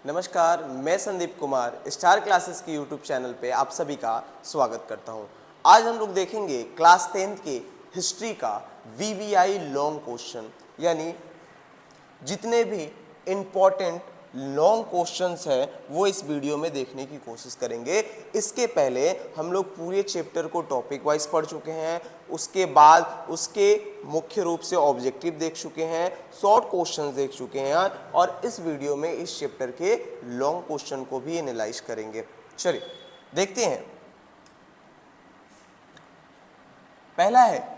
नमस्कार, मैं Sandeep Kumar star classes की यूट्यूब चैनल पे आप सभी का स्वागत करता हूं। आज हम लोग देखेंगे क्लास 10th के हिस्ट्री का वीवीआई लॉन्ग क्वेश्चन, यानी जितने भी इम्पोर्टेंट लॉन्ग क्वेश्चंस हैं वो इस वीडियो में देखने की कोशिश करेंगे। इसके पहले हम लोग पूरे चैप्टर को टॉपिक वाइज पढ़ चुके हैं, उसके बाद उसके मुख्य रूप से ऑब्जेक्टिव देख चुके हैं, शॉर्ट क्वेश्चंस देख चुके हैं और इस वीडियो में इस चैप्टर के लॉन्ग क्वेश्चन को भी एनालाइज करेंगे। चलिए देखते हैं। पहला है,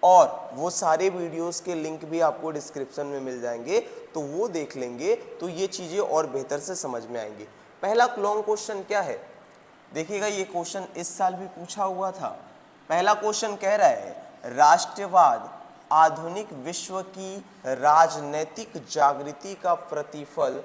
और वो सारे वीडियोस के लिंक भी आपको डिस्क्रिप्शन में मिल जाएंगे, तो वो देख लेंगे तो ये चीज़ें और बेहतर से समझ में आएंगी। पहला लॉन्ग क्वेश्चन क्या है, देखिएगा, ये क्वेश्चन इस साल भी पूछा हुआ था। पहला क्वेश्चन कह रहा है, राष्ट्रवाद आधुनिक विश्व की राजनैतिक जागृति का प्रतिफल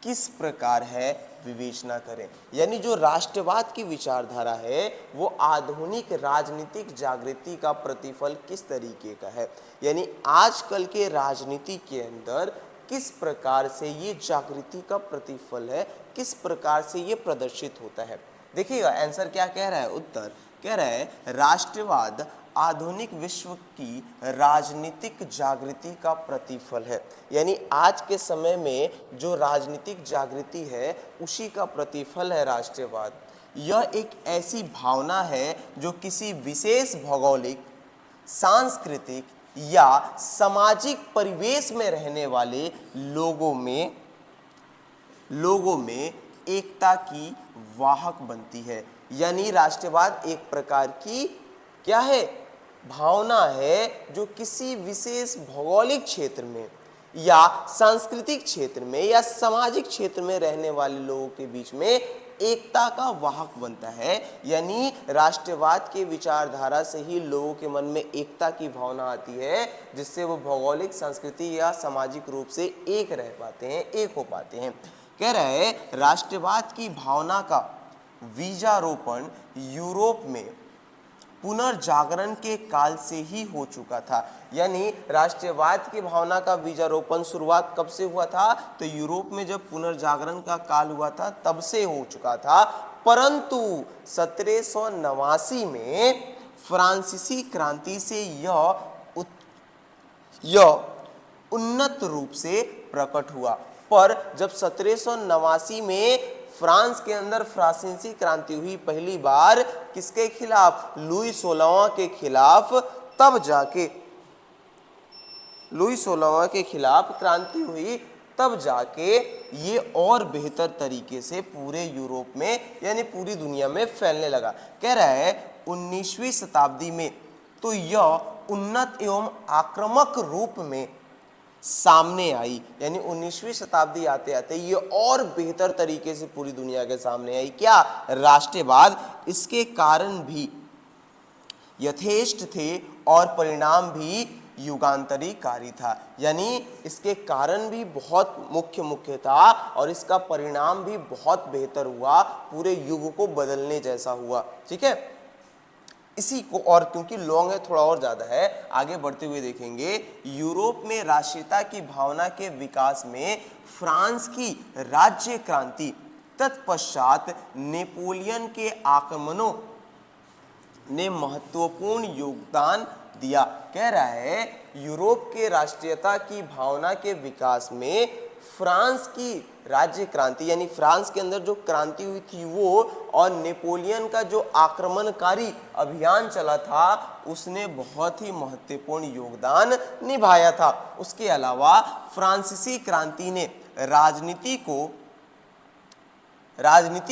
किस प्रकार है, विवेचना करें। यानी जो राष्ट्रवाद की विचारधारा है वो आधुनिक राजनीतिक जागृति का प्रतिफल किस तरीके का है, यानी आजकल के राजनीति के अंदर किस प्रकार से ये जागृति का प्रतिफल है, किस प्रकार से ये प्रदर्शित होता है। देखिएगा आंसर क्या कह रहा है, उत्तर कह रहा है राष्ट्रवाद आधुनिक विश्व की राजनीतिक जागृति का प्रतिफल है। यानी आज के समय में जो राजनीतिक जागृति है उसी का प्रतिफल है राष्ट्रवाद। यह एक ऐसी भावना है जो किसी विशेष भौगोलिक, सांस्कृतिक या सामाजिक परिवेश में रहने वाले लोगों में एकता की वाहक बनती है। यानी राष्ट्रवाद एक प्रकार की क्या है, भावना है जो किसी विशेष भौगोलिक क्षेत्र में या सांस्कृतिक क्षेत्र में या सामाजिक क्षेत्र में रहने वाले लोगों के बीच में एकता का वाहक बनता है। यानी राष्ट्रवाद के विचारधारा से ही लोगों के मन में एकता की भावना आती है, जिससे वो भौगोलिक, सांस्कृतिक या सामाजिक रूप से एक रह पाते हैं, एक हो पाते हैं। कह रहा है राष्ट्रवाद की भावना का बीजारोपण यूरोप में पुनर्जागरण के काल से ही हो चुका था। यानी राष्ट्रवाद की भावना का बीजारोपण शुरुआत कब से हुआ था, तो यूरोप में जब पुनर्जागरण का काल हुआ था तब से हो चुका था। परंतु 1789 में फ्रांसीसी क्रांति से यह उन्नत रूप से प्रकट हुआ। पर जब 1789 में फ्रांस के अंदर फ्रांसीसी क्रांति हुई पहली बार, किसके खिलाफ, लुई 16वां के खिलाफ, तब जाके लुई 16वां के खिलाफ क्रांति हुई, तब जाके ये और बेहतर तरीके से पूरे यूरोप में यानी पूरी दुनिया में फैलने लगा। कह रहा है 19वीं शताब्दी में तो यह उन्नत एवं आक्रामक रूप में सामने आई। यानी 19वीं शताब्दी आते आते ये और बेहतर तरीके से पूरी दुनिया के सामने आई। क्या, राष्ट्रवाद। इसके कारण भी यथेष्ट थे और परिणाम भी युगांतरीकारी था। यानी इसके कारण भी बहुत मुख्य था और इसका परिणाम भी बहुत बेहतर हुआ, पूरे युग को बदलने जैसा हुआ। ठीक है, इसी को, और क्योंकि लॉन्ग है थोड़ा और ज्यादा है, आगे बढ़ते हुए देखेंगे। यूरोप में राष्ट्रीयता की भावना के विकास में फ्रांस की राज्य क्रांति, तत्पश्चात नेपोलियन के आक्रमणों ने महत्वपूर्ण योगदान दिया। कह रहा है यूरोप के राष्ट्रीयता की भावना के विकास में फ्रांस की राज्य क्रांति, यानी फ्रांस के अंदर जो क्रांति हुई थी वो, और नेपोलियन का जो आक्रमणकारी अभियान चला था उसने बहुत ही महत्वपूर्ण योगदान निभाया था। उसके अलावा फ्रांसीसी क्रांति ने राजनीति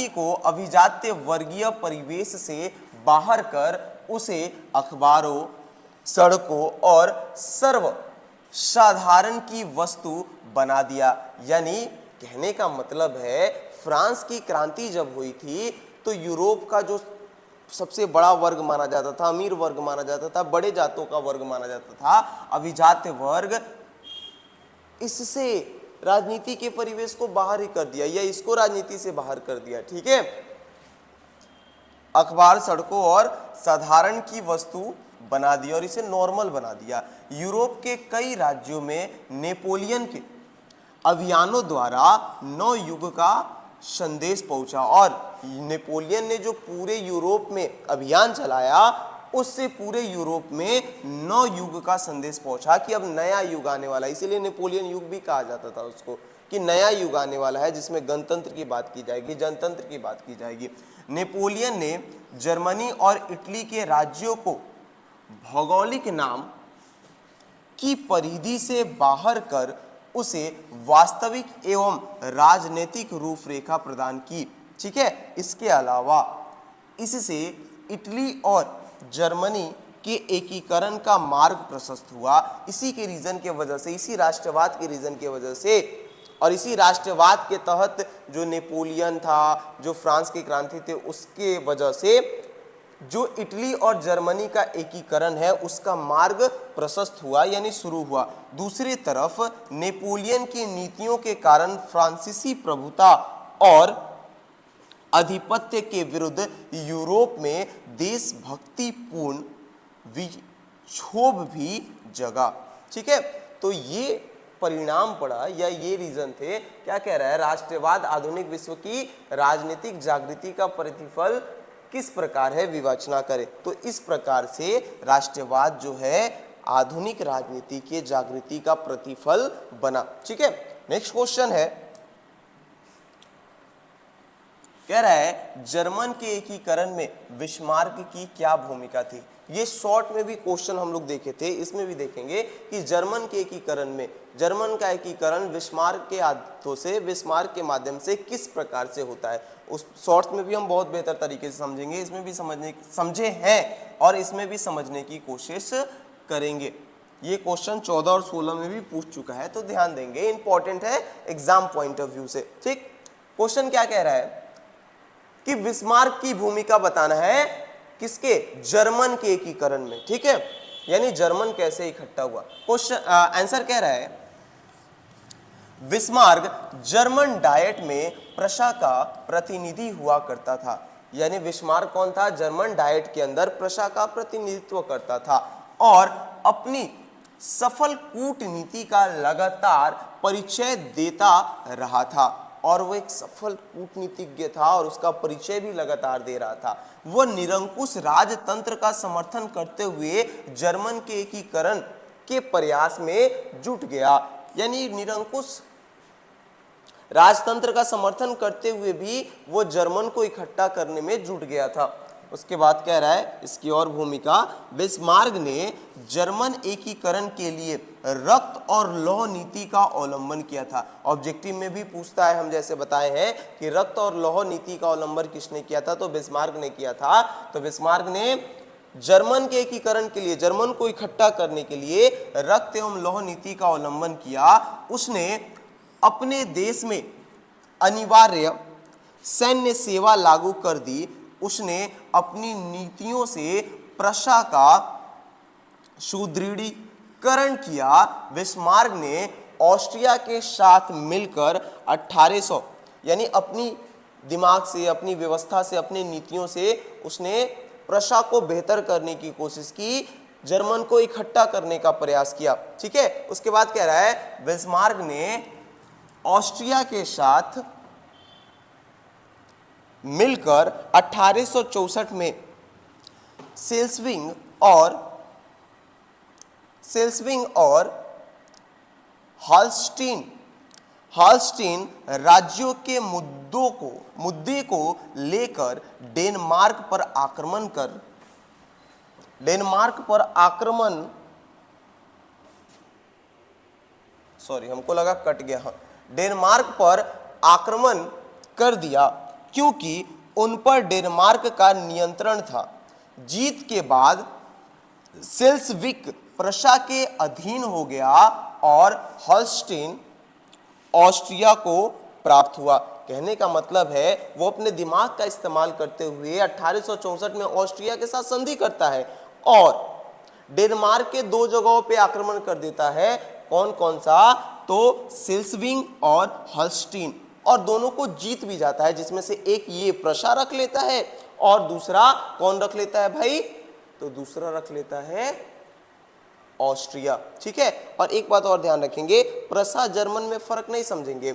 को अभिजात्य वर्गीय परिवेश से बाहर कर उसे अखबारों, सड़कों और सर्व साधारण की वस्तु बना दिया। यानी कहने का मतलब है फ्रांस की क्रांति जब हुई थी तो यूरोप का जो सबसे बड़ा वर्ग माना जाता था, अमीर वर्ग माना जाता था, बड़े जातों का वर्ग माना जाता था, अभिजात्य वर्ग, इससे राजनीति के परिवेश को बाहर ही कर दिया या इसको राजनीति से बाहर कर दिया। ठीक है, अखबार, सड़कों और साधारण की वस्तु बना दिया और इसे नॉर्मल बना दिया। यूरोप के कई राज्यों में नेपोलियन के अभियानों द्वारा नौ युग का संदेश पहुंचा। और नेपोलियन ने जो पूरे यूरोप में अभियान चलाया उससे पूरे यूरोप में नौ युग का संदेश पहुंचा कि अब नया युग आने वाला है। इसीलिए नेपोलियन युग भी कहा जाता था उसको, कि नया युग आने वाला है जिसमें गणतंत्र की बात की जाएगी, जनतंत्र की बात की जाएगी। नेपोलियन ने जर्मनी और इटली के राज्यों को भौगोलिक नाम की परिधि से बाहर कर उसे वास्तविक एवं राजनीतिक रूपरेखा प्रदान की। ठीक है, इसके अलावा इससे इटली और जर्मनी के एकीकरण का मार्ग प्रशस्त हुआ। इसी के रीजन के वजह से, इसी राष्ट्रवाद के रीजन के वजह से, और इसी राष्ट्रवाद के तहत जो नेपोलियन था, जो फ्रांस की क्रांति थे, उसके वजह से जो इटली और जर्मनी का एकीकरण है उसका मार्ग प्रशस्त हुआ, यानी शुरू हुआ। दूसरी तरफ नेपोलियन की नीतियों के कारण फ्रांसीसी प्रभुता और आधिपत्य के विरुद्ध यूरोप में देशभक्तिपूर्ण विक्षोभ भी जगा। ठीक है, तो ये परिणाम पड़ा या ये रीजन थे। क्या कह रहा है, राष्ट्रवाद आधुनिक विश्व की राजनीतिक जागृति का प्रतिफल किस प्रकार है, विवेचना करें तो इस प्रकार से राष्ट्रवाद जो है आधुनिक राजनीति के जागृति का प्रतिफल बना। ठीक है, नेक्स्ट क्वेश्चन है, कह रहा है जर्मन के एकीकरण में बिस्मार्क की क्या भूमिका थी। ये शॉर्ट में भी क्वेश्चन हम लोग देखे थे, इसमें भी देखेंगे कि जर्मन के एकीकरण में, जर्मन का एकीकरण बिस्मार्क के हाथों से, बिस्मार्क के माध्यम से किस प्रकार से होता है। उस शॉर्ट्स में भी हम बहुत बेहतर तरीके से समझेंगे, इसमें भी समझे हैं और इसमें भी समझने की कोशिश करेंगे। ये क्वेश्चन 14 और 16 में भी पूछ चुका है, तो ध्यान देंगे, इंपॉर्टेंट है एग्जाम पॉइंट ऑफ व्यू से। ठीक, क्वेश्चन क्या कह रहा है कि बिस्मार्क की भूमिका बताना है किसके, जर्मन के एकीकरण में। ठीक है, यानी जर्मन कैसे इकट्ठा हुआ। क्वेश्चन आंसर कह रहा है बिस्मार्क जर्मन डायट में प्रशा का प्रतिनिधि हुआ करता था। यानी बिस्मार्क कौन था, जर्मन डायट के अंदर प्रशा का प्रतिनिधित्व करता था और अपनी सफल कूटनीति का लगातार परिचय देता रहा था। और वो एक सफल कूटनीतिज्ञ था और उसका परिचय भी लगातार दे रहा था। वो निरंकुश राजतंत्र का समर्थन करते हुए जर्मन के एकीकरण के प्रयास में जुट गया। यानी निरंकुश राजतंत्र का समर्थन करते हुए भी वो जर्मन को इकट्ठा करने में जुट गया था। उसके बाद कह रहा है इसकी और भूमिका, बिस्मार्क ने जर्मन एकीकरण के लिए रक्त और लौह नीति का अवलंबन किया था। ऑब्जेक्टिव में भी पूछता है, हम जैसे बताए हैं कि रक्त और लौह नीति का अवलंबन किसने किया था, तो बिस्मार्क ने किया था। तो बिस्मार्क ने जर्मन के एकीकरण के लिए, जर्मन को इकट्ठा करने के लिए रक्त एवं लौह नीति का अवलंबन किया। उसने अपने देश में अनिवार्य सैन्य सेवा लागू कर दी। उसने अपनी नीतियों से प्रशा का सुदृढ़ीकरण किया। बिस्मार्क ने ऑस्ट्रिया के साथ मिलकर 1800, यानी अपनी दिमाग से, अपनी व्यवस्था से, अपनी नीतियों से उसने प्रशा को बेहतर करने की कोशिश की, जर्मन को इकट्ठा करने का प्रयास किया। ठीक है, उसके बाद कह रहा है बिस्मार्क ने ऑस्ट्रिया के साथ मिलकर 1864 में सेल्सविंग और हॉल्स्टीन राज्यों के मुद्दे को लेकर डेनमार्क पर आक्रमण हमको लगा कट गया, हाँ, डेनमार्क पर आक्रमण कर दिया क्योंकि उन पर डेनमार्क का नियंत्रण था। जीत के बाद सेल्सविक प्रशा के अधीन हो गया और हॉल्स्टीन ऑस्ट्रिया को प्राप्त हुआ। कहने का मतलब है वो अपने दिमाग का इस्तेमाल करते हुए 1864 में ऑस्ट्रिया के साथ संधि करता है और डेनमार्क के दो जगहों पे आक्रमण कर देता है। कौन कौन सा, तो सेल्सविंग और हॉल्स्टीन, और दोनों को जीत भी जाता है, जिसमें से एक ये प्रशा रख लेता है और दूसरा कौन रख लेता है भाई, तो दूसरा रख लेता है ऑस्ट्रिया। ठीक है, और एक बात और ध्यान रखेंगे, प्रशा जर्मन में फर्क नहीं समझेंगे।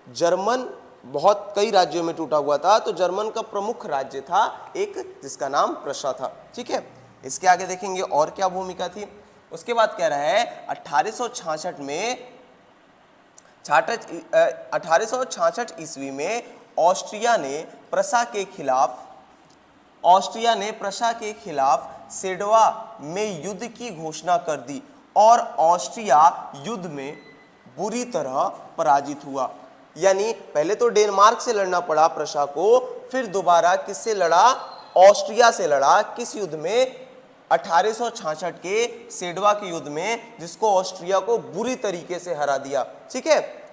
जर्मन बहुत कई राज्यों में टूटा हुआ था, तो जर्मन का प्रमुख राज्य था एक जिसका नाम प्रशा था। ठीक है, इसके आगे देखेंगे और क्या भूमिका थी। उसके बाद कह रहा है 1866 में 1866 ईस्वी में ऑस्ट्रिया ने प्रशा के खिलाफ सेडवा में युद्ध की घोषणा कर दी और ऑस्ट्रिया युद्ध में बुरी तरह पराजित हुआ। यानी पहले तो डेनमार्क से लड़ना पड़ा प्रशा को, फिर दोबारा किससे लड़ा, ऑस्ट्रिया से लड़ा। किस युद्ध में, 1866 के सेडवा के युद्ध में, जिसको ऑस्ट्रिया को बुरी तरीके से हरा दिया। ठीक है,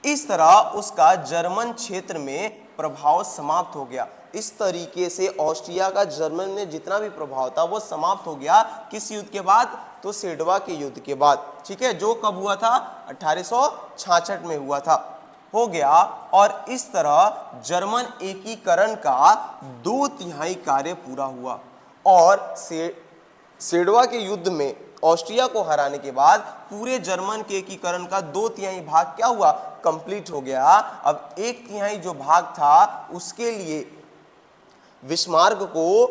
इस तरह उसका जर्मन क्षेत्र में प्रभाव समाप्त हो गया। इस तरीके से ऑस्ट्रिया का जर्मन में जितना भी प्रभाव था वो समाप्त हो गया। किस युद्ध के बाद, तो सेडवा के युद्ध के बाद। ठीक है, जो कब हुआ था, 1866 में हुआ था, हो गया। और इस तरह जर्मन एकीकरण का 2/3 कार्य पूरा हुआ और सेडवा के युद्ध में ऑस्ट्रिया को हराने के बाद पूरे जर्मन के एकीकरण का 2/3 भाग क्या हुआ, कंप्लीट हो गया। अब 1/3 जो भाग था उसके लिए बिस्मार्क को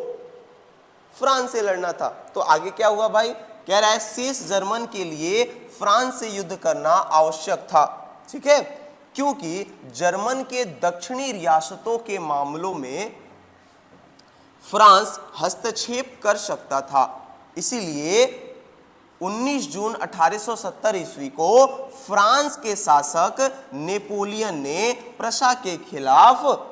फ्रांस से लड़ना था। तो आगे क्या हुआ भाई, कह रहा है शेष जर्मन के लिए फ्रांस से युद्ध करना आवश्यक था। ठीक है, क्योंकि जर्मन के दक्षिणी रियासतों के मामलों में फ्रांस हस्तक्षेप कर सकता था। इसीलिए 19 जून 1870 ईस्वी को फ्रांस के शासक नेपोलियन ने प्रशा के खिलाफ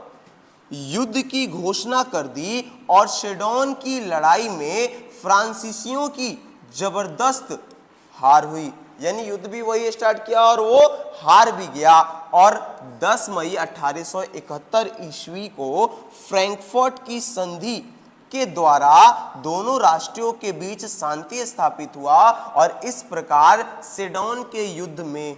युद्ध की घोषणा कर दी और सेडोन की लड़ाई में फ्रांसीसियों की जबरदस्त हार हुई। यानी युद्ध भी वही स्टार्ट किया और वो हार भी गया। और 10 मई 1871 ईस्वी को फ्रैंकफर्ट की संधि के द्वारा दोनों राष्ट्रों के बीच शांति स्थापित हुआ और इस प्रकार सेडोन के युद्ध में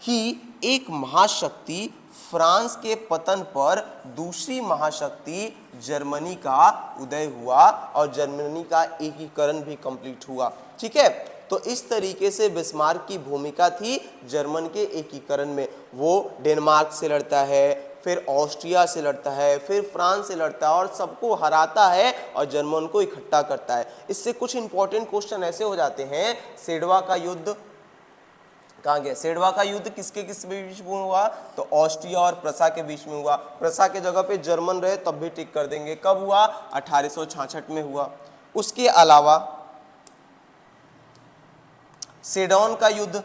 ही एक महाशक्ति फ्रांस के पतन पर दूसरी महाशक्ति जर्मनी का उदय हुआ और जर्मनी का एकीकरण भी कंप्लीट हुआ। ठीक है, तो इस तरीके से बिस्मार्क की भूमिका थी जर्मन के एकीकरण में। वो डेनमार्क से लड़ता है, फिर ऑस्ट्रिया से लड़ता है, फिर फ्रांस से लड़ता है और सबको हराता है और जर्मन को इकट्ठा करता है। इससे कुछ इंपॉर्टेंट क्वेश्चन ऐसे हो जाते हैं, सेडवा का युद्ध कहाँ गया, सेडवा का युद्ध किसके बीच में हुआ, तो ऑस्ट्रिया और प्रशा के बीच में हुआ। प्रशा के जगह पे जर्मन रहे तब भी टिक कर देंगे। कब हुआ, 1866 में हुआ। उसके अलावा सेडोन का युद्ध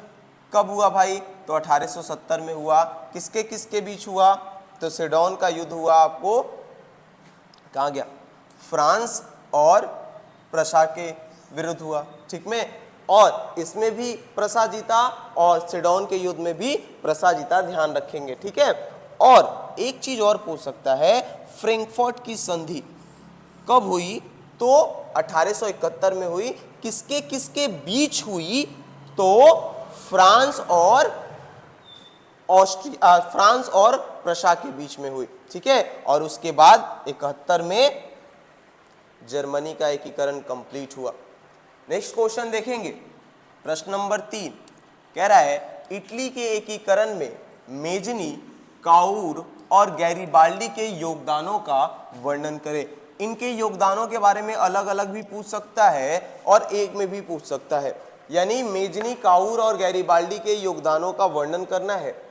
कब हुआ भाई, तो 1870 में हुआ। किसके बीच हुआ, तो सेडोन का युद्ध हुआ आपको कहाँ गया, फ्रांस और प्रशा के विरुद्ध हुआ। ठीक में, और इसमें भी प्रशा जीता और सेडोन के युद्ध में भी प्रशा जीता, ध्यान रखेंगे। ठीक है, और एक चीज और पूछ सकता है, फ्रैंकफर्ट की संधि कब हुई, तो 1871 में हुई। किसके बीच हुई, तो फ्रांस और प्रशा के बीच में हुई। ठीक है, और उसके बाद 71 में जर्मनी का एकीकरण कंप्लीट हुआ। नेक्स्ट क्वेश्चन देखेंगे, प्रश्न नंबर 3 कह रहा है इटली के एकीकरण में मेजनी, काउर और गैरीबाल्डी के योगदानों का वर्णन करें। इनके योगदानों के बारे में अलग अलग भी पूछ सकता है और एक में भी पूछ सकता है। यानी मेजनी, काउर और गैरीबाल्डी के योगदानों का वर्णन करना है।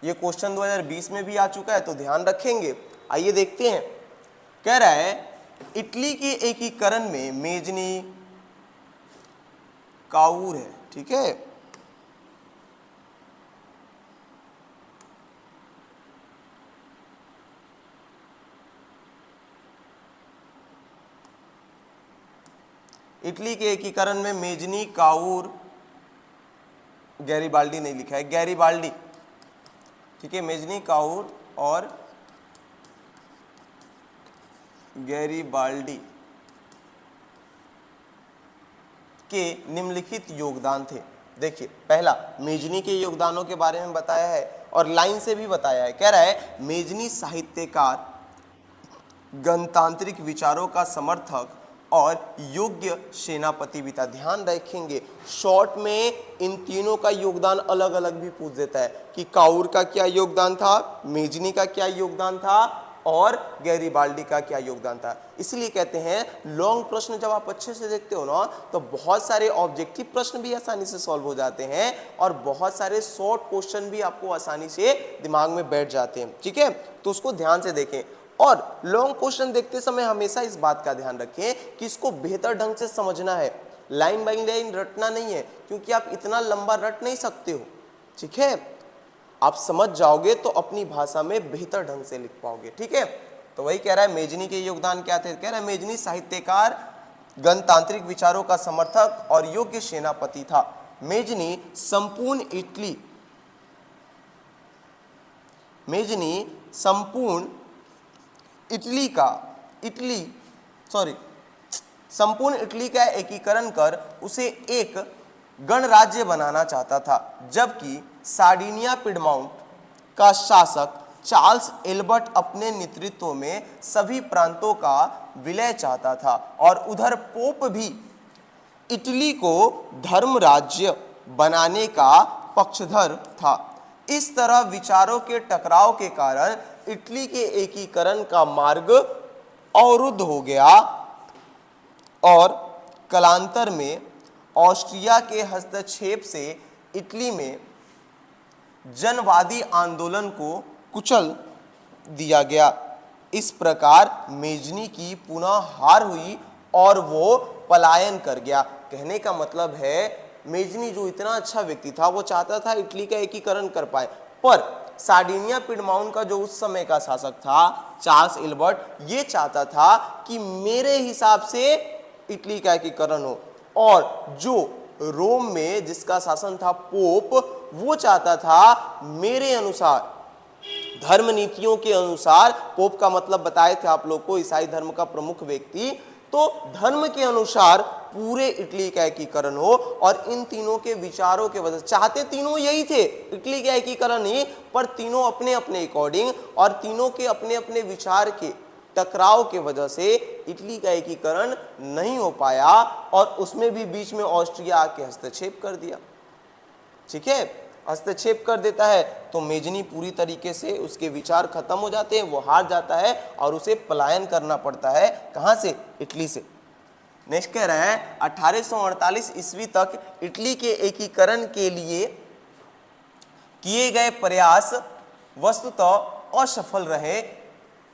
ये क्वेश्चन 2020 में भी आ चुका है, तो ध्यान रखेंगे। आइए देखते हैं, कह रहा है इटली के एकीकरण में मेजनी, काउर है। ठीक है, इटली के एकीकरण में मेजनी, काउर, गैरीबाल्डी नहीं लिखा है, गैरीबाल्डी। ठीक है, मेजनी, काउर और गैरीबाल्डी के निम्नलिखित योगदान थे। देखिए, पहला मेजनी के योगदानों के बारे में बताया है और लाइन से भी बताया है। कह रहा है मेजनी साहित्यकार, गणतांत्रिक विचारों का समर्थक और योग्य सेनापति भी था। ध्यान रखेंगे शॉर्ट में इन तीनों का योगदान अलग अलग भी पूछ देता है कि काउर का क्या योगदान था, मेजनी का क्या योगदान था और गैरिबाल्डी का क्या योगदान था। इसलिए कहते हैं लॉन्ग प्रश्न जब आप अच्छे से देखते हो ना तो बहुत सारे ऑब्जेक्टिव प्रश्न भी आसानी से सॉल्व हो जाते हैं और बहुत सारे शॉर्ट क्वेश्चन भी आपको आसानी से दिमाग में बैठ जाते हैं। ठीक है, तो उसको ध्यान से देखें और लॉन्ग क्वेश्चन देखते समय हमेशा इस बात का ध्यान रखें कि इसको बेहतर ढंग से समझना है, लाइन बाय लाइन रटना नहीं है, क्योंकि आप इतना लंबा रट नहीं सकते हो। ठीक है, आप समझ जाओगे तो अपनी भाषा में बेहतर ढंग से लिख पाओगे। ठीक है, तो वही कह रहा है मेजनी के योगदान क्या थे। कह रहा है मेजनी साहित्यकार, गणतांत्रिक विचारों का समर्थक और योग्य सेनापति था। मेजनी संपूर्ण इटली का एकीकरण कर उसे एक गणराज्य बनाना चाहता था, जबकि सार्डिनिया पिडमाउंट का शासक चार्ल्स एल्बर्ट अपने नेतृत्व में सभी प्रांतों का विलय चाहता था और उधर पोप भी इटली को धर्म राज्य बनाने का पक्षधर था। इस तरह विचारों के टकराव के कारण इटली के एकीकरण का मार्ग अवरुद्ध हो गया और कालांतर में ऑस्ट्रिया के हस्तक्षेप से इटली में जनवादी आंदोलन को कुचल दिया गया। इस प्रकार मेजनी की पुनः हार हुई और वो पलायन कर गया। कहने का मतलब है मेजनी जो इतना अच्छा व्यक्ति था वो चाहता था इटली का एकीकरण कर पाए, पर सार्डिनिया पिडमाउंट का जो उस समय का शासक था चार्ल्स एल्बर्ट, ये चाहता था कि मेरे हिसाब से इटली का एकीकरण हो, और जो रोम में जिसका शासन था पोप, वो चाहता था मेरे अनुसार, धर्म नीतियों के अनुसार। पोप का मतलब बताए थे आप लोग को, ईसाई धर्म का प्रमुख व्यक्ति। तो धर्म के अनुसार पूरे इटली का एकीकरण हो, और इन तीनों के विचारों के वजह से चाहते तीनों यही थे, इटली का एकीकरण ही, पर तीनों अपने अपने अकॉर्डिंग और तीनों के अपने अपने विचार के टकराव के वजह से इटली का एकीकरण नहीं हो पाया और उसमें भी बीच में ऑस्ट्रिया आके हस्तक्षेप कर दिया। ठीक है, हस्तक्षेप कर देता है तो मेजनी पूरी तरीके से उसके विचार खत्म हो जाते हैं, वो हार जाता है और उसे पलायन करना पड़ता है। कहाँ से? इटली से। नेक्स्ट कह रहा है 1848 ईस्वी तक इटली के एकीकरण के लिए किए गए प्रयास वस्तुतः असफल रहे,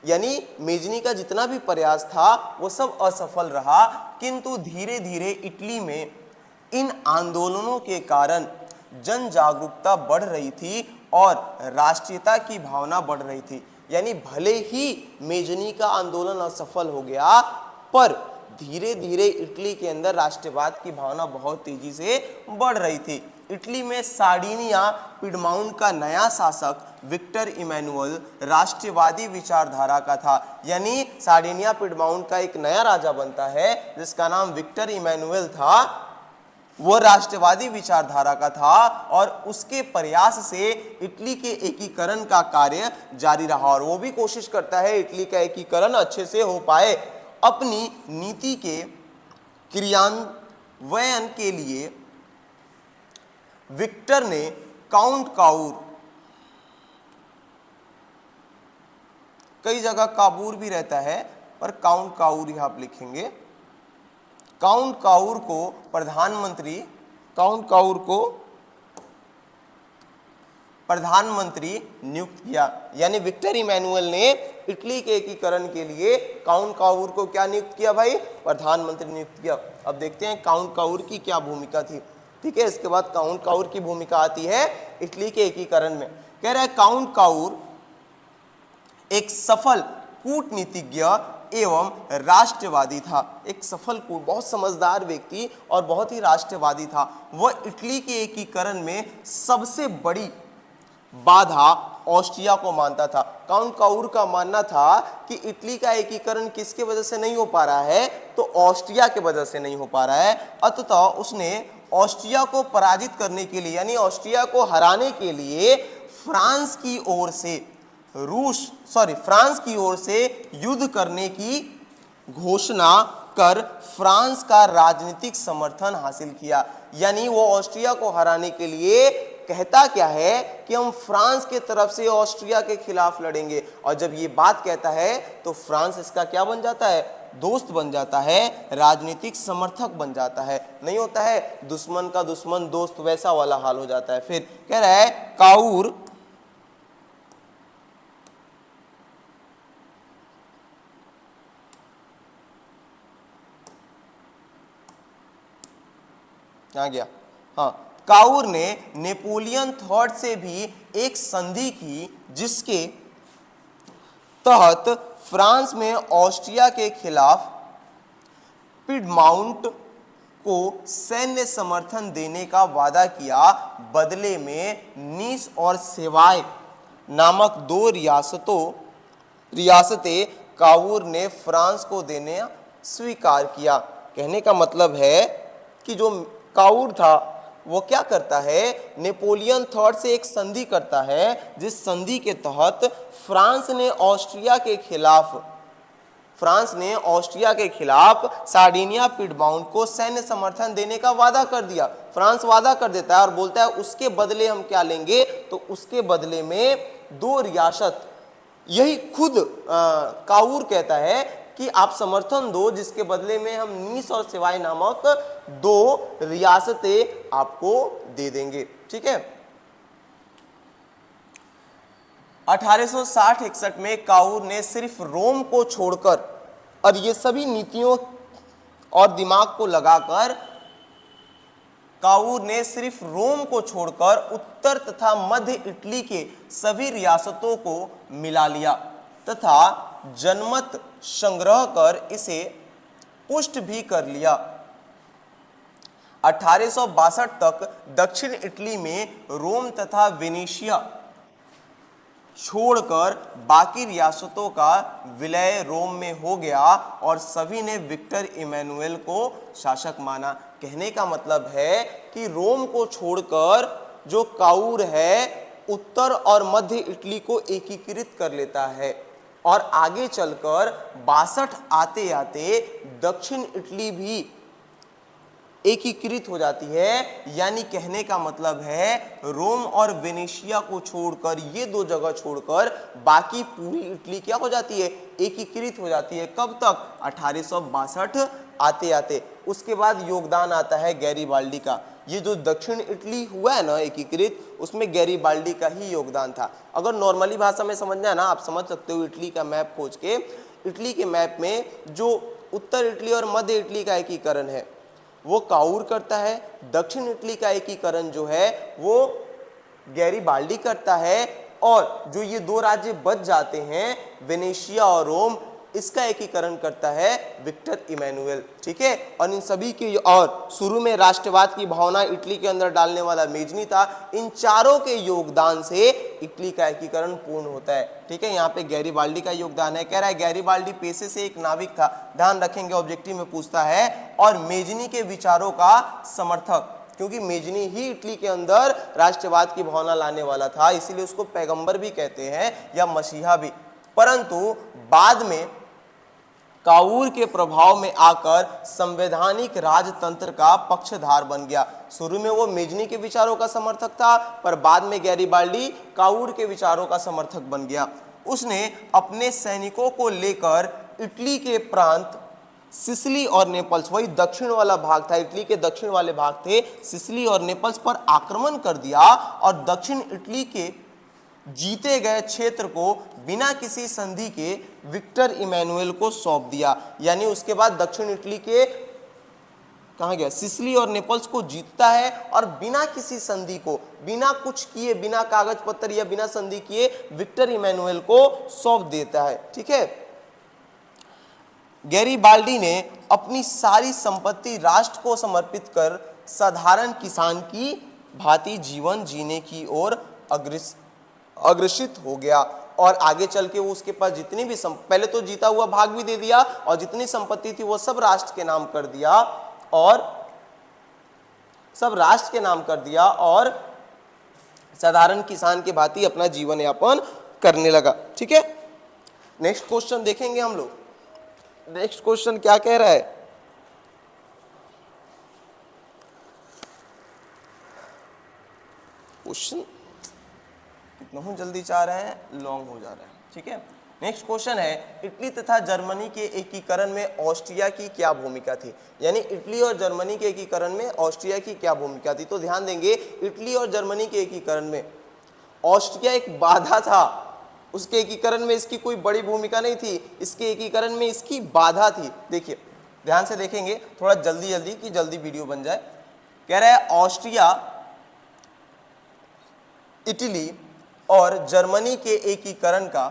यानी मेजनी का जितना भी प्रयास था वो सब असफल रहा, किंतु धीरे धीरे इटली में इन आंदोलनों के कारण जन जागरूकता बढ़ रही थी और राष्ट्रीयता की भावना बढ़ रही थी। यानी भले ही मेजनी का आंदोलन असफल हो गया, पर धीरे धीरे इटली के अंदर राष्ट्रवाद की भावना बहुत तेजी से बढ़ रही थी। इटली में सार्डिनिया पिडमाउंट का नया शासक विक्टर इमैनुअल राष्ट्रवादी विचारधारा का था। यानी सार्डिनिया पिडमाउंट का एक नया राजा बनता है जिसका नाम विक्टर इमैनुअल था, वो राष्ट्रवादी विचारधारा का था और उसके प्रयास से इटली के एकीकरण का कार्य जारी रहा और वो भी कोशिश करता है इटली का एकीकरण अच्छे से हो पाए। अपनी नीति के क्रियान्वयन के लिए विक्टर ने काउंट काउर, कई जगह काबूर भी रहता है पर काउंट काउर यहां आप लिखेंगे, काउंट काउर को प्रधानमंत्री नियुक्त किया। यानी विक्टर इमैनुअल ने इटली के एकीकरण के लिए काउंट काउर को क्या नियुक्त किया भाई? प्रधानमंत्री नियुक्त किया। अब देखते हैं काउंट काउर की क्या भूमिका थी। ठीक है, इसके बाद काउंट काउर की भूमिका आती है इटली के एकीकरण में। कह रहा है काउंट काउर एक सफल कूटनीतिज्ञ एवं राष्ट्रवादी था। एक सफल बहुत समझदार व्यक्ति और बहुत ही राष्ट्रवादी था। वह इटली के एकीकरण में सबसे बड़ी बाधा ऑस्ट्रिया को मानता था। काउंट काउर का मानना था कि इटली का एकीकरण किसके वजह से नहीं हो पा रहा है? तो ऑस्ट्रिया के वजह से नहीं हो पा रहा है। अतः उसने ऑस्ट्रिया को पराजित करने के लिए, यानी ऑस्ट्रिया को हराने के लिए फ्रांस की ओर से युद्ध करने की घोषणा कर फ्रांस का राजनीतिक समर्थन हासिल किया। यानी वो ऑस्ट्रिया को हराने के लिए कहता क्या है कि हम फ्रांस के तरफ से ऑस्ट्रिया के खिलाफ लड़ेंगे, और जब ये बात कहता है तो फ्रांस इसका क्या बन जाता है, दोस्त बन जाता है, राजनीतिक समर्थक बन जाता है। नहीं होता है दुश्मन का दुश्मन दोस्त, वैसा वाला हाल हो जाता है। फिर कह रहा है काउर कहाँ गया, हाँ, काउर ने नेपोलियन थर्ड से भी एक संधि की जिसके तहत फ्रांस में ऑस्ट्रिया के खिलाफ पिडमाउंट को सैन्य समर्थन देने का वादा किया। बदले में नीस और सेवाय नामक दो रियासतें काउर ने फ्रांस को देने स्वीकार किया। कहने का मतलब है कि जो काउर था वो क्या करता है, नेपोलियन थर्ड से एक संधि करता है, जिस संधि के तहत फ्रांस ने ऑस्ट्रिया के खिलाफ सार्डिनिया पिडमाउंट को सैन्य समर्थन देने का वादा कर दिया। फ्रांस वादा कर देता है और बोलता है उसके बदले हम क्या लेंगे, तो उसके बदले में दो रियासत, यही खुद काउर कहता है कि आप समर्थन दो, जिसके बदले में हम नीस और सेवाय नामक दो रियासतें आपको दे देंगे। ठीक है। 1860-61 में काउर ने सिर्फ रोम को छोड़कर, और ये सभी नीतियों और दिमाग को लगाकर, काउर ने सिर्फ रोम को छोड़कर उत्तर तथा मध्य इटली के सभी रियासतों को मिला लिया तथा जनमत संग्रह कर इसे पुष्ट भी कर लिया। 1862 तक दक्षिण इटली में रोम तथा वेनेशिया छोड़कर बाकी रियासतों का विलय रोम में हो गया और सभी ने विक्टर इमैनुएल को शासक माना। कहने का मतलब है कि रोम को छोड़कर जो काउर है उत्तर और मध्य इटली को एकीकृत कर लेता है, और आगे चलकर 62 आते आते दक्षिण इटली भी एकीकृत हो जाती है। यानी कहने का मतलब है रोम और वेनेशिया को छोड़कर, ये दो जगह छोड़कर बाकी पूरी इटली क्या हो जाती है, एकीकृत हो जाती है। कब तक, 1862 आते आते। उसके बाद योगदान आता है गैरीबाल्डी का। ये जो दक्षिण इटली हुआ है ना एकीकृत, उसमें गैरीबाल्डी का ही योगदान था। अगर नॉर्मली भाषा में समझना है ना, आप समझ सकते हो इटली का मैप खोज के। इटली के मैप में जो उत्तर इटली और मध्य इटली का एकीकरण है वो काउर करता है, दक्षिण इटली का एकीकरण जो है वो गैरीबाल्डी करता है, और जो ये दो राज्य बच जाते हैं वेनेशिया और रोम, इसका एकीकरण करता है विक्टर इमैनुएल। ठीक है। और इन सभी के, और शुरू में राष्ट्रवाद की भावना इटली के अंदर डालने वाला मेजनी था। इन चारों के योगदान से इटली का एकीकरण पूर्ण होता है। ठीक है। यहाँ पे गैरीबाल्डी का योगदान है। कह रहा है गैरीबाल्डी पेशे से एक नाविक था, ध्यान रखेंगे ऑब्जेक्टिव में पूछता है, और मेजनी के विचारों का समर्थक, क्योंकि मेजनी ही इटली के अंदर राष्ट्रवाद की भावना लाने वाला था, इसीलिए उसको पैगंबर भी कहते हैं या मसीहा भी। परंतु बाद में काउर के प्रभाव में आकर संवैधानिक राजतंत्र का पक्षधार बन गया। शुरू में वो मेजनी के विचारों का समर्थक था, पर बाद में गैरीबाल्डी काउर के विचारों का समर्थक बन गया। उसने अपने सैनिकों को लेकर इटली के प्रांत सिसिली और नेपल्स, वही दक्षिण वाला भाग था, इटली के दक्षिण वाले भाग थे, सिसिली और नेपल्स पर आक्रमण कर दिया और दक्षिण इटली के जीते गए क्षेत्र को बिना किसी संधि के विक्टर इमैनुएल को सौंप दिया। यानी उसके बाद दक्षिण इटली के कहाँ गया, सिसिली और नेपल्स को जीतता है और बिना किसी संधि को, बिना कुछ किए, बिना कागज पत्र या बिना संधि किए विक्टर इमैनुएल को सौंप देता है। ठीक है। गैरीबाल्डी ने अपनी सारी संपत्ति राष्ट्र को समर्पित कर साधारण किसान की भांति जीवन जीने की ओर अग्रसित हो गया, और आगे चल के वो उसके पास जितनी भी पहले तो जीता हुआ भाग भी दे दिया और जितनी संपत्ति थी वो सब राष्ट्र के नाम कर दिया, और सब राष्ट्र के नाम कर दिया और साधारण किसान के भांति अपना जीवन यापन करने लगा। ठीक है। नेक्स्ट क्वेश्चन देखेंगे हम लोग। नेक्स्ट क्वेश्चन क्या कह रहा है, क्वेश्चन कितना हूँ जल्दी चाह रहे हैं, लॉन्ग हो जा रहा है, ठीक है। नेक्स्ट क्वेश्चन है, इटली तथा जर्मनी के एकीकरण में ऑस्ट्रिया की क्या भूमिका थी। यानी इटली और जर्मनी के एकीकरण में ऑस्ट्रिया की क्या भूमिका थी। तो ध्यान देंगे, इटली और जर्मनी के एकीकरण में ऑस्ट्रिया एक बाधा था, उसके एकीकरण में इसकी कोई बड़ी भूमिका नहीं थी, इसके एकीकरण में इसकी बाधा थी। देखिए ध्यान से देखेंगे, थोड़ा जल्दी जल्दी कि जल्दी वीडियो बन जाए। कह रहा है ऑस्ट्रिया, इटली और जर्मनी के एकीकरण का,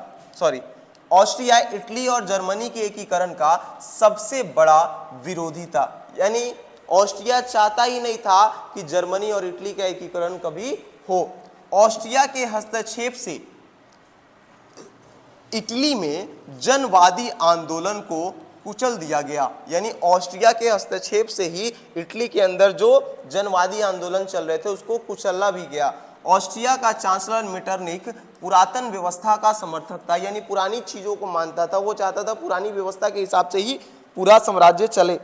ऑस्ट्रिया, इटली और जर्मनी के एकीकरण का सबसे बड़ा विरोधी था। यानी ऑस्ट्रिया चाहता ही नहीं था कि जर्मनी और इटली का एकीकरण कभी हो। ऑस्ट्रिया के हस्तक्षेप से इटली में जनवादी आंदोलन को कुचल दिया गया। यानी ऑस्ट्रिया के हस्तक्षेप से ही इटली के अंदर जो जनवादी आंदोलन चल रहे थे उसको कुचलना भी गया। ऑस्ट्रिया का चांसलर मेटरनिख पुरातन व्यवस्था का समर्थक था, यानी पुरानी चीजों को मानता था, वो चाहता था पुरानी व्यवस्था के हिसाब से ही पूरा साम्राज्य चले।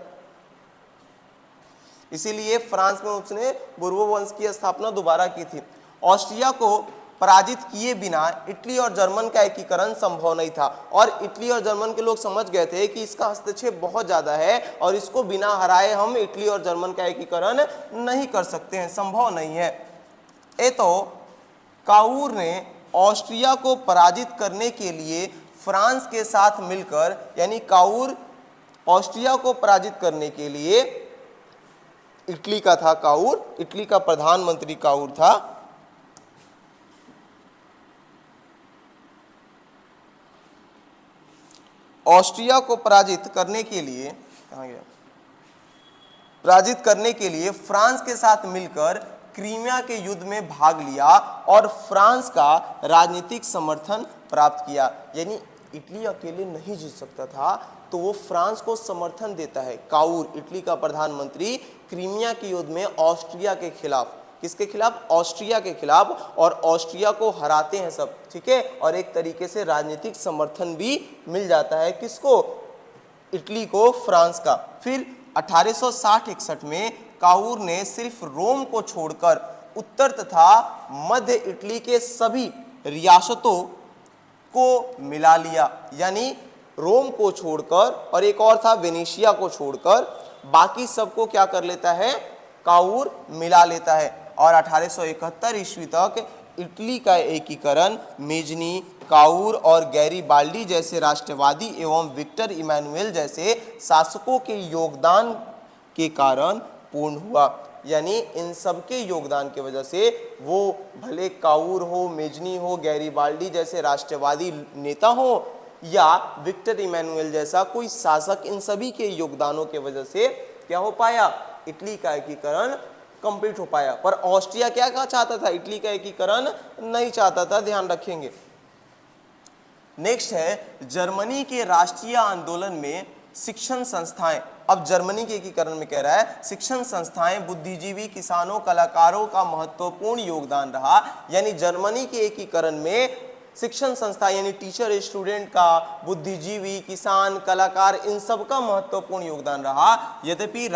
इसीलिए फ्रांस में उसने बुर्बो वंश की स्थापना दोबारा की थी। ऑस्ट्रिया को पराजित किए बिना इटली और जर्मन का एकीकरण संभव नहीं था, और इटली और जर्मन के लोग समझ गए थे कि इसका हस्तक्षेप बहुत ज्यादा है और इसको बिना हराए हम इटली और जर्मन का एकीकरण नहीं कर सकते हैं, संभव नहीं है। तो काउर ने ऑस्ट्रिया को पराजित करने के लिए फ्रांस के साथ मिलकर, यानी काउर ऑस्ट्रिया को पराजित करने के लिए, इटली का था काउर, इटली का प्रधानमंत्री काउर था, ऑस्ट्रिया को पराजित करने के लिए, कहाँ गया, पराजित करने के लिए फ्रांस के साथ मिलकर क्रीमिया के युद्ध में भाग लिया और फ्रांस का राजनीतिक समर्थन प्राप्त किया। यानी इटली अकेले नहीं जीत सकता था, तो वो फ्रांस को समर्थन देता है। काउर, इटली का प्रधानमंत्री, क्रीमिया के युद्ध में ऑस्ट्रिया के खिलाफ, किसके खिलाफ, ऑस्ट्रिया के खिलाफ, और ऑस्ट्रिया को हराते हैं सब, ठीक है। और एक तरीके से राजनीतिक समर्थन भी मिल जाता है, किसको, इटली को, फ्रांस का। फिर 1860-61 में काउर ने सिर्फ रोम को छोड़कर उत्तर तथा मध्य इटली के सभी रियासतों को मिला लिया। यानी रोम को छोड़कर, और एक और था वेनेशिया को छोड़कर, बाकी सबको क्या कर लेता है, काउर मिला लेता है। और 1871 ईस्वी तक इटली का एकीकरण मेजनी, काउर और गैरीबाल्डी जैसे राष्ट्रवादी एवं विक्टर इमैनुएल जैसे शासकों के योगदान के कारण पूर्ण हुआ। यानी इन सबके योगदान की वजह से, वो भले काउर हो, मेजनी हो, गैरीबाल्डी जैसे राष्ट्रवादी नेता हो, या विक्टर इमैनुएल जैसा कोई शासक, इन सभी के योगदानों के वजह से क्या हो पाया, इटली का एकीकरण कंप्लीट हो पाया। पर ऑस्ट्रिया क्या चाहता था, इटली का एकीकरण नहीं चाहता था, ध्यान रखेंगे। नेक्स्ट है, जर्मनी के राष्ट्रीय आंदोलन में शिक्षण संस्थाएं। अब जर्मनी के एकीकरण में कह रहा है शिक्षण संस्थाएं, बुद्धिजीवी, किसानों, कलाकारों का महत्वपूर्ण योगदान रहा। यानी जर्मनी के एकीकरण में शिक्षण संस्था, यानी टीचर, स्टूडेंट का, बुद्धिजीवी, किसान, कलाकार, इन सब का महत्वपूर्ण योगदान रहा। यद्यपि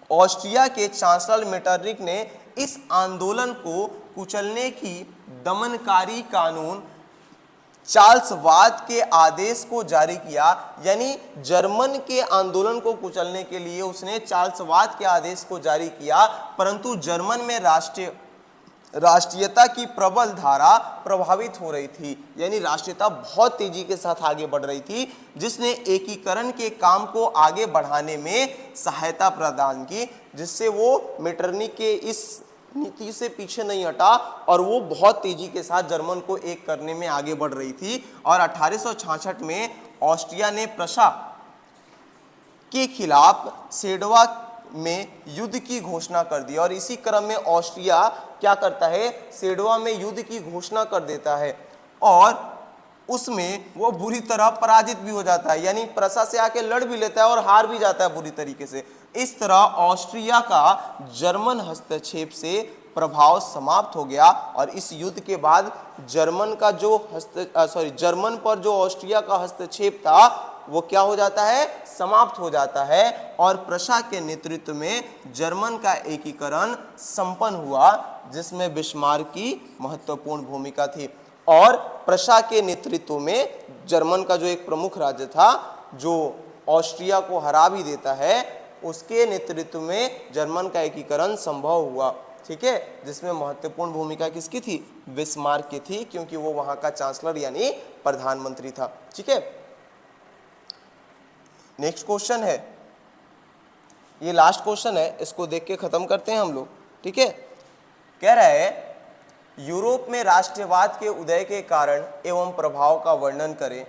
ऑस्ट्रिया के चांसलर मेटरनिख ने इस आंदोलन को कुचलने की दमनकारी कानून चार्ल्सवाद के आदेश को जारी किया। यानी जर्मन के आंदोलन को कुचलने के लिए उसने चार्ल्सवाद के आदेश को जारी किया, परंतु जर्मन में राष्ट्रीयता की प्रबल धारा प्रभावित हो रही थी। यानी राष्ट्रीयता बहुत तेजी के साथ आगे बढ़ रही थी, जिसने एकीकरण के काम को आगे बढ़ाने में सहायता प्रदान की, जिससे वो मेटरनिख के इस नीति से पीछे नहीं हटा और वो बहुत तेजी के साथ जर्मन को एक करने में आगे बढ़ रही थी। और 1866 में ऑस्ट्रिया ने प्रशा के खिलाफ सेडवा में युद्ध की घोषणा कर दी, और इसी क्रम में ऑस्ट्रिया क्या करता है, सेडवा में युद्ध की घोषणा कर देता है, और उसमें वो बुरी तरह पराजित भी हो जाता है। यानी प्रशा से आके लड़ भी लेता है और हार भी जाता है बुरी तरीके से। इस तरह ऑस्ट्रिया का जर्मन हस्तक्षेप से प्रभाव समाप्त हो गया, और इस युद्ध के बाद जर्मन पर जो ऑस्ट्रिया का हस्तक्षेप था वो क्या हो जाता है, समाप्त हो जाता है और प्रशा के नेतृत्व में जर्मन का एकीकरण संपन्न हुआ, जिसमें बिस्मार्क की महत्वपूर्ण भूमिका थी। और प्रशा के नेतृत्व में जर्मन का जो एक प्रमुख राज्य था, जो ऑस्ट्रिया को हरा भी देता है, उसके नेतृत्व में जर्मन का एकीकरण संभव हुआ। ठीक है, जिसमें महत्वपूर्ण भूमिका किसकी थी, बिस्मार्क की थी, क्योंकि वो वहां का चांसलर यानी प्रधानमंत्री था। ठीक है, नेक्स्ट क्वेश्चन है, ये लास्ट क्वेश्चन है, इसको देख के खत्म करते हैं हम लोग। ठीक है, कह रहा है यूरोप में राष्ट्रवाद के उदय के कारण एवं प्रभाव का वर्णन करें,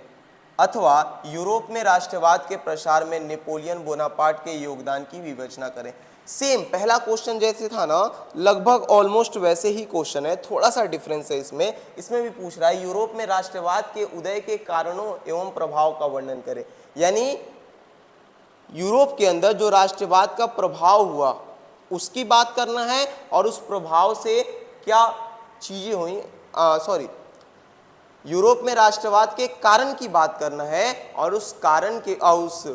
अथवा यूरोप में राष्ट्रवाद के प्रसार में नेपोलियन बोनापार्ट के योगदान की विवेचना करें। सेम पहला क्वेश्चन जैसे था ना, लगभग ऑलमोस्ट वैसे ही क्वेश्चन है, थोड़ा सा डिफरेंस है इसमें भी पूछ रहा है यूरोप में राष्ट्रवाद के उदय के कारणों एवं प्रभाव का वर्णन करें। यानी यूरोप के अंदर जो राष्ट्रवाद का प्रभाव हुआ उसकी बात करना है, और उस प्रभाव से क्या चीजें हुई, यूरोप में राष्ट्रवाद के कारण की बात करना है, और उस कारण के उस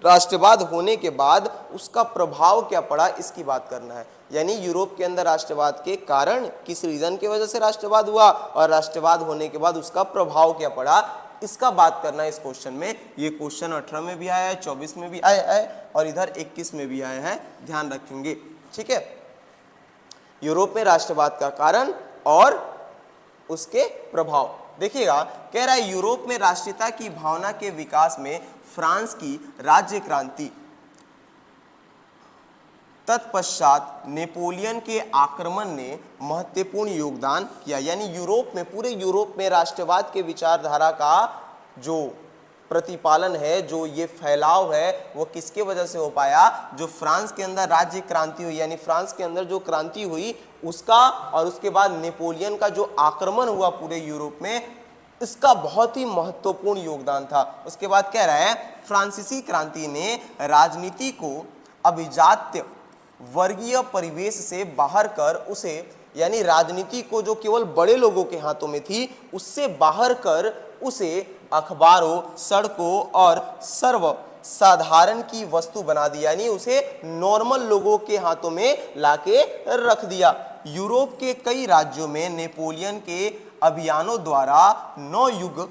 राष्ट्रवाद होने के बाद उसका प्रभाव क्या पड़ा इसकी बात करना है। यानी यूरोप के अंदर राष्ट्रवाद के कारण, किस रीजन की वजह से राष्ट्रवाद हुआ, और राष्ट्रवाद होने के बाद उसका प्रभाव क्या पड़ा, इसका बात करना है इस क्वेश्चन में। ये क्वेश्चन 18 में भी आया है, 24 में भी आया है, और इधर 21 में भी आया है, ध्यान रखेंगे। ठीक है, यूरोप में राष्ट्रवाद का कारण और उसके प्रभाव देखिएगा। कह रहा है यूरोप में राष्ट्रीयता की भावना के विकास में फ्रांस की राज्य क्रांति, तत्पश्चात नेपोलियन के आक्रमण ने महत्वपूर्ण योगदान किया। यानी यूरोप में, पूरे यूरोप में राष्ट्रवाद के विचारधारा का जो प्रतिपालन है, जो ये फैलाव है, वो किसके वजह से हो पाया, जो फ्रांस के अंदर राज्य क्रांति हुई, यानी फ्रांस के अंदर जो क्रांति हुई उसका, और उसके बाद नेपोलियन का जो आक्रमण हुआ पूरे यूरोप में, इसका बहुत ही महत्वपूर्ण योगदान था। उसके बाद कह रहा है फ्रांसीसी क्रांति ने राजनीति को अभिजात्य वर्गीय परिवेश से बाहर कर उसे, यानी राजनीति को जो केवल बड़े लोगों के हाथों में थी, उससे बाहर कर उसे अखबारों, सड़कों और सर्व साधारण की वस्तु बना दी। यानी उसे नॉर्मल लोगों के हाथों में लाके रख दिया। यूरोप के कई राज्यों में नेपोलियन के अभियानों द्वारा नौ युग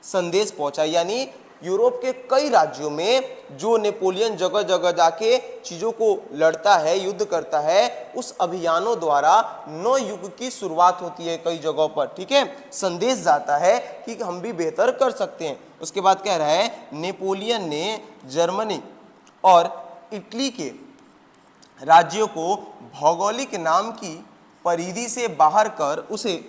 संदेश पहुंचा। यानी यूरोप के कई राज्यों में जो नेपोलियन जगह जगह जाके चीजों को लड़ता है, युद्ध करता है, उस अभियानों द्वारा नौ युग की शुरुआत होती है कई जगहों पर। ठीक है, संदेश जाता है कि हम भी बेहतर कर सकते हैं। उसके बाद कह रहा है नेपोलियन ने जर्मनी और इटली के राज्यों को भौगोलिक नाम की परिधि से बाहर कर उसे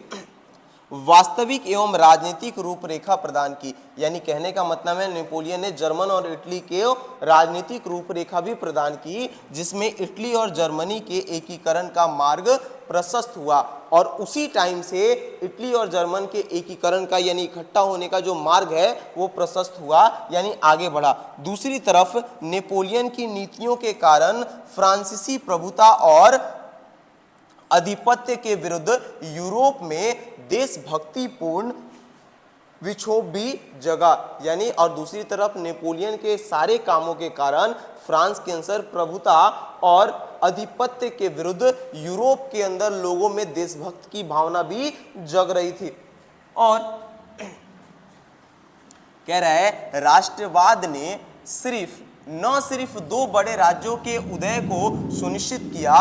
वास्तविक एवं राजनीतिक रूपरेखा प्रदान की। यानी कहने का मतलब है नेपोलियन ने जर्मन और इटली के राजनीतिक रूपरेखा भी प्रदान की, जिसमें इटली और जर्मनी के एकीकरण का मार्ग प्रशस्त हुआ, और उसी टाइम से इटली और जर्मन के एकीकरण का यानी इकट्ठा होने का जो मार्ग है वो प्रशस्त हुआ, यानी आगे बढ़ा। दूसरी तरफ नेपोलियन की नीतियों के कारण फ्रांसीसी प्रभुता और आधिपत्य के विरुद्ध यूरोप में देशभक्तिपूर्ण विक्षोभ भी जगा। यानी और दूसरी तरफ नेपोलियन के सारे कामों के कारण फ्रांस के अंदर प्रभुता और आधिपत्य के विरुद्ध यूरोप के अंदर लोगों में देशभक्त की भावना भी जग रही थी। और कह रहा है राष्ट्रवाद ने न सिर्फ दो बड़े राज्यों के उदय को सुनिश्चित किया,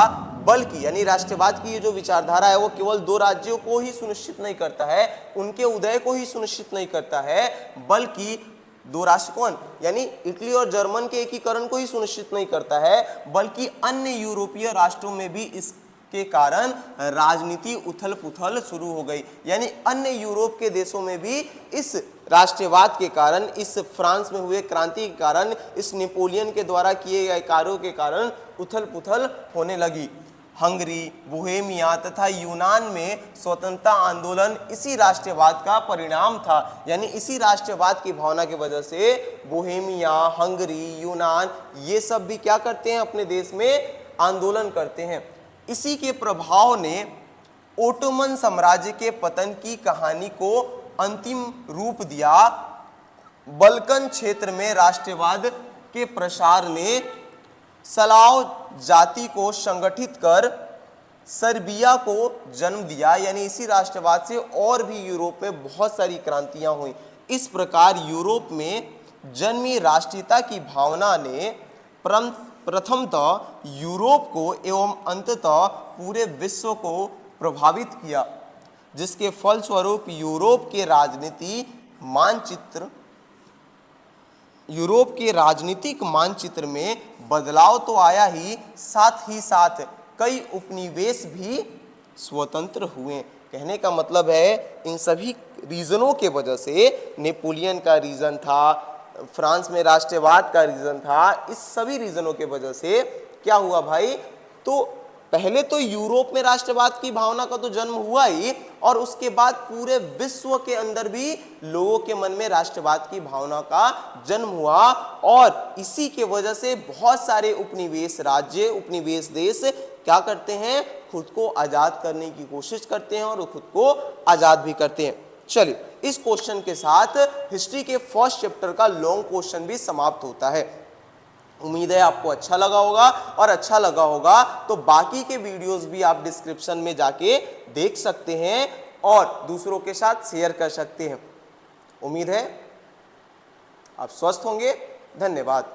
बल्कि यानी राष्ट्रवाद की ये जो विचारधारा है वो केवल दो राज्यों को ही सुनिश्चित नहीं करता है, उनके उदय को ही सुनिश्चित नहीं करता है, बल्कि दो राष्ट्र कौन, यानी इटली और जर्मन के एकीकरण को ही सुनिश्चित नहीं करता है, बल्कि अन्य यूरोपीय राष्ट्रों में भी इसके कारण राजनीति उथल पुथल शुरू हो गई। यानी अन्य यूरोप के देशों में भी इस राष्ट्रवाद के कारण, इस फ्रांस में हुए क्रांति के कारण, इस नेपोलियन के द्वारा किए गए कार्यों के कारण उथल पुथल होने लगी। हंगरी, बोहेमिया तथा यूनान में स्वतंत्रता आंदोलन इसी राष्ट्रवाद का परिणाम था। यानी इसी राष्ट्रवाद की भावना की वजह से बोहेमिया, हंगरी, यूनान ये सब भी क्या करते हैं, अपने देश में आंदोलन करते हैं। इसी के प्रभाव ने ओटोमन साम्राज्य के पतन की कहानी को अंतिम रूप दिया बल्कन क्षेत्र में राष्ट्रवाद के प्रसार ने स्लाव जाति को संगठित कर सर्बिया को जन्म दिया। यानी इसी राष्ट्रवाद से और भी यूरोप में बहुत सारी क्रांतियां हुई। इस प्रकार यूरोप में जन्मी राष्ट्रीयता की भावना ने प्रथमतः यूरोप को एवं अंततः पूरे विश्व को प्रभावित किया, जिसके फलस्वरूप यूरोप के राजनीतिक मानचित्र में बदलाव तो आया ही साथ कई उपनिवेश भी स्वतंत्र हुए। कहने का मतलब है इन सभी रीजनों के वजह से, नेपोलियन का रीजन था, फ्रांस में राष्ट्रवाद का रीजन था, इस सभी रीजनों के वजह से क्या हुआ भाई, तो पहले तो यूरोप में राष्ट्रवाद की भावना का तो जन्म हुआ ही, और उसके बाद पूरे विश्व के अंदर भी लोगों के मन में राष्ट्रवाद की भावना का जन्म हुआ। और इसी के वजह से बहुत सारे उपनिवेश राज्य, उपनिवेश देश क्या करते हैं, खुद को आजाद करने की कोशिश करते हैं और खुद को आजाद भी करते हैं। चलिए, इस क्वेश्चन के साथ हिस्ट्री के फर्स्ट चैप्टर का लॉन्ग क्वेश्चन भी समाप्त होता है। उम्मीद है आपको अच्छा लगा होगा, और अच्छा लगा होगा तो बाकी के वीडियोस भी आप डिस्क्रिप्शन में जाके देख सकते हैं और दूसरों के साथ शेयर कर सकते हैं। उम्मीद है आप स्वस्थ होंगे। धन्यवाद।